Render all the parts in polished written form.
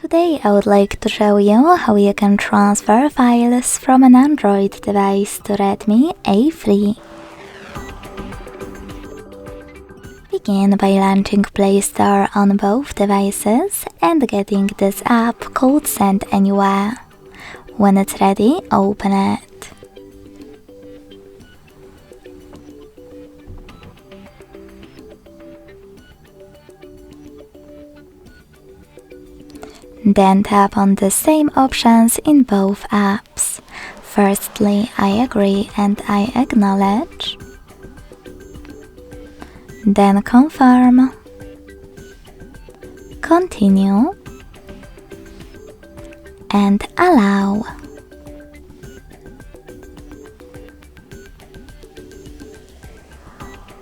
Today I would like to show you how you can transfer files from an Android device to Redmi A3. Begin by launching Play Store on both devices and getting this app called Send Anywhere. When it's ready, open it. Then tap on the same options in both apps. Firstly, I agree and I acknowledge. Then confirm. Continue. And allow.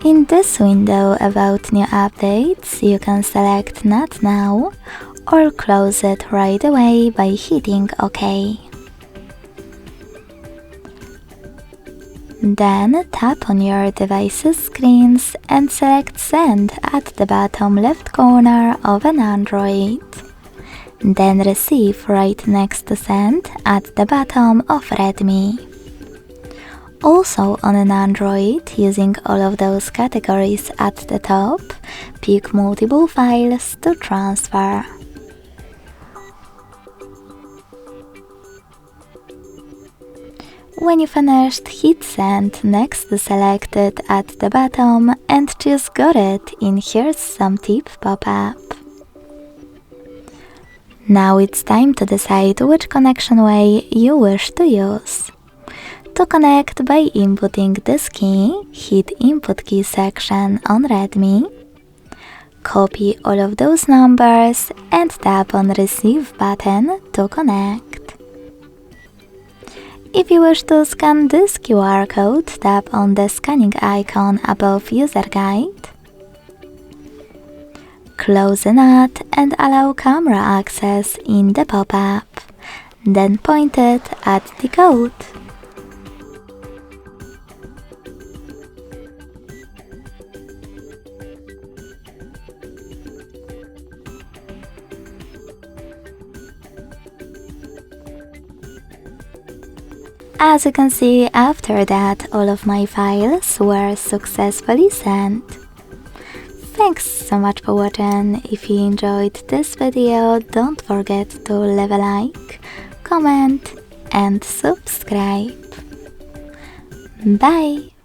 In this window about new updates, you can select Not Now or close it right away by hitting OK. Then tap on your device's screens and select Send at the bottom left corner of an Android. Then Receive right next to Send at the bottom of Redmi. Also on an Android, using all of those categories at the top, pick multiple files to transfer. When you finished, hit Send next to Selected at the bottom and choose Got It in Here's Some Tip pop-up. Now it's time to decide which connection way you wish to use. To connect by inputting this key, hit Input Key section on Redmi, copy all of those numbers and tap on Receive button to connect. If you wish to scan this QR code, tap on the scanning icon above User Guide. Close the nut and allow camera access in the pop-up. Then point it at the code. As you can see, after that all of my files were successfully sent. Thanks so much for watching. If you enjoyed this video, don't forget to leave a like, comment and subscribe. Bye!